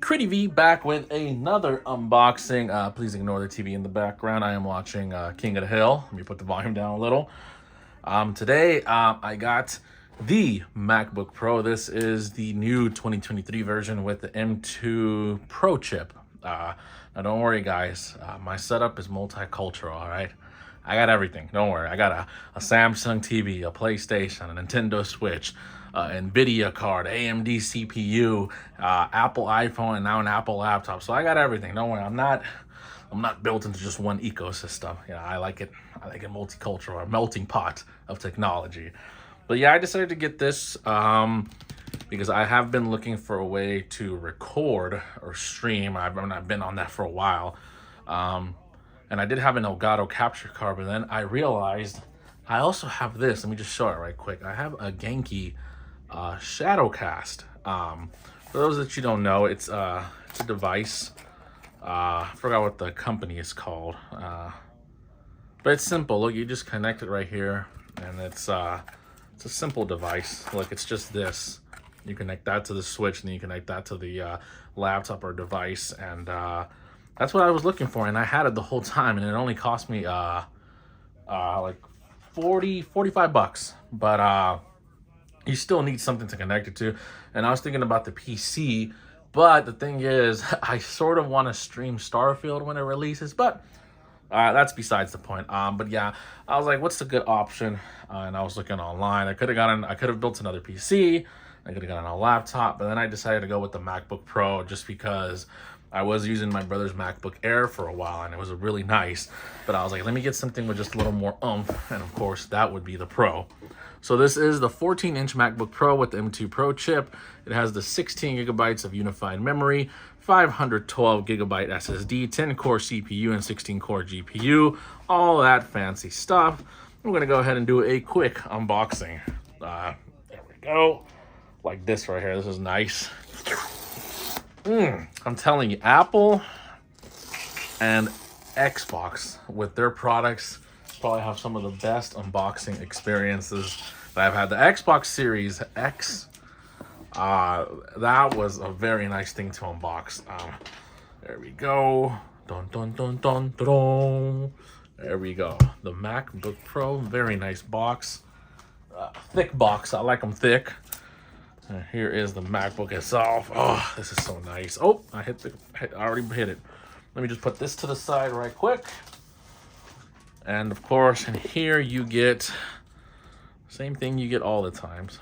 Critty V back with another unboxing. Please ignore the TV in the background. I am watching King of the Hill. Let me put the volume down a little. Today I got the MacBook Pro. This is the new 2023 version with the M2 Pro chip. Now don't worry guys, my setup is multicultural, all right? I got everything, don't worry. I got a Samsung TV, a PlayStation, a Nintendo Switch, NVIDIA card, AMD CPU, Apple iPhone, and now an Apple laptop. So I got everything, don't worry. I'm not built into just one ecosystem. You know, I like it multicultural, a melting pot of technology. But yeah, I decided to get this because I have been looking for a way to record or stream. I've been on that for a while. And I did have an Elgato capture card, but then I realized I also have this. Let me just show it right quick. I have a Genki Shadowcast. For those that you don't know, it's a device. I forgot what the company is called. But it's simple. Look, you just connect it right here, and it's a simple device. Look, it's just this. You connect that to the Switch, and then you connect that to the laptop or device, and that's what I was looking for, and I had it the whole time, and it only cost me like 45 bucks. But you still need something to connect it to. And I was thinking about the PC, but the thing is, I sort of want to stream Starfield when it releases, but that's besides the point. But yeah, I was like, what's a good option? And I was looking online. I could have built another PC. I could have gotten a laptop, but then I decided to go with the MacBook Pro just because I was using my brother's MacBook Air for a while, and it was really nice. But I was like, let me get something with just a little more oomph, and of course, that would be the Pro. So this is the 14-inch MacBook Pro with the M2 Pro chip. It has the 16 gigabytes of unified memory, 512 gigabyte SSD, 10-core CPU, and 16-core GPU. All that fancy stuff. I'm going to go ahead and do a quick unboxing. There we go. Like this right here. This is nice. I'm telling you, Apple and Xbox with their products probably have some of the best unboxing experiences that I've had. The Xbox Series X, that was a very nice thing to unbox. There we go. Dun, dun, dun, dun, dun, dun. There we go. The MacBook Pro, very nice box. Thick box, I like them thick. And here is the MacBook itself. Oh, this is so nice. Oh, I already hit it. Let me just put this to the side right quick. And of course, in here you get same thing you get all the times.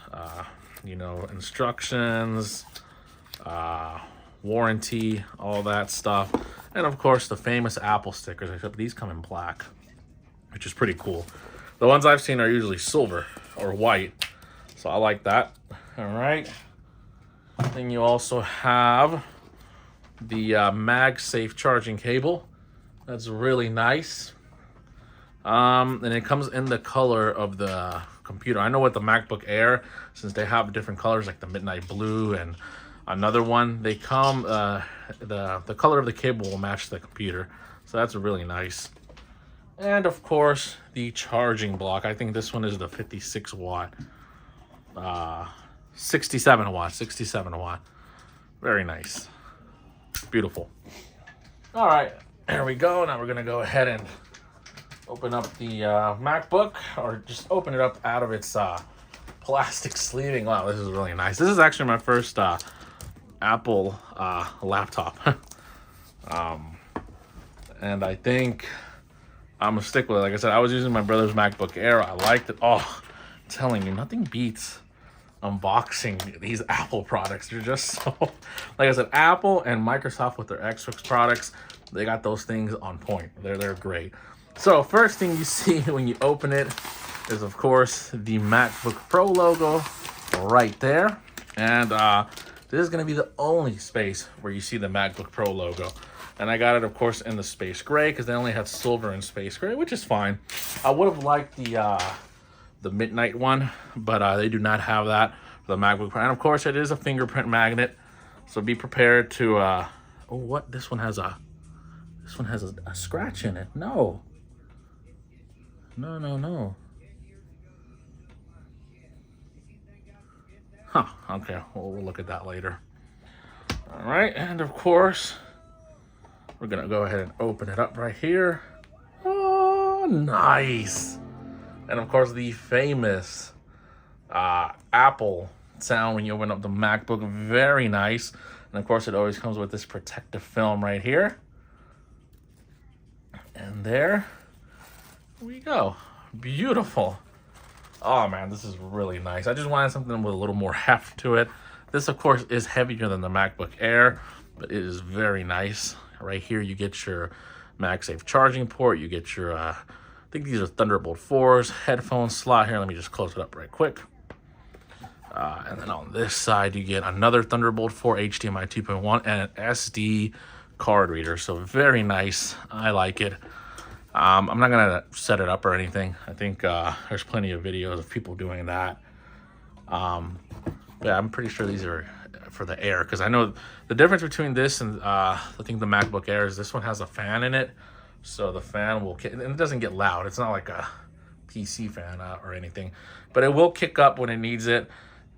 You know, instructions, warranty, all that stuff. And of course, the famous Apple stickers, except these come in black, which is pretty cool. The ones I've seen are usually silver or white, so I like that. All right. Then you also have the MagSafe charging cable. That's really nice. And it comes in the color of the computer. I know with the MacBook Air, since they have different colors like the midnight blue and another one, they come the color of the cable will match the computer. So that's really nice. And of course, the charging block. I think this one is the 56 watt. 67 watt. Very nice. Beautiful. All right, there we go. Now we're gonna go ahead and open up the MacBook, or just open it up out of its plastic sleeving. Wow, this is really nice. This is actually my first Apple laptop. And I think I'm gonna stick with it. Like I said, I was using my brother's MacBook Air. I liked it. Oh, I'm telling you, nothing beats unboxing these Apple products. They're just so, like I said, Apple and Microsoft with their Xbox products, they got those things on point. They're great. So first thing you see when you open it is, of course, the MacBook Pro logo right there. And this is going to be the only space where you see the MacBook Pro logo. And I got it, of course, in the space gray because they only had silver and space gray, which is fine. I would have liked the midnight one, but they do not have that for the MacBook Pro. And of course, it is a fingerprint magnet, so be prepared to oh, what, this one has a scratch in it. No, huh, okay, we'll look at that later. All right, and of course, we're gonna go ahead and open it up right here. Oh, nice. And of course, the famous Apple sound when you open up the MacBook, very nice. And of course, it always comes with this protective film right here. And there we go. Beautiful. Oh man, this is really nice. I just wanted something with a little more heft to it. This, of course, is heavier than the MacBook Air, but it is very nice. Right here, you get your MagSafe charging port. You get your, I think these are Thunderbolt 4s, headphone slot here. Let me just close it up right quick. And then on this side, you get another Thunderbolt 4 HDMI 2.1 and an SD card reader. So very nice. I like it. I'm not going to set it up or anything. I think there's plenty of videos of people doing that. Yeah, I'm pretty sure these are for the Air, because I know the difference between this and I think the MacBook Air is this one has a fan in it. So the fan will kick, and it doesn't get loud. It's not like a PC fan or anything. But it will kick up when it needs it.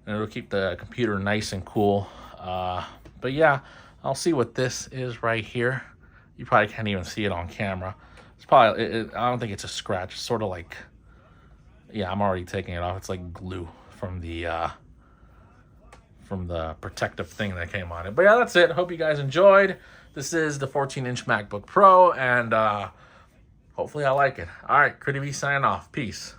And it'll keep the computer nice and cool. But yeah, I'll see what this is right here. You probably can't even see it on camera. It's probably, I don't think it's a scratch. It's sort of like, yeah, I'm already taking it off. It's like glue from the protective thing that came on it. But yeah, that's it. Hope you guys enjoyed. This is the 14-inch MacBook Pro, and hopefully I like it. All right, Critty V signing off. Peace.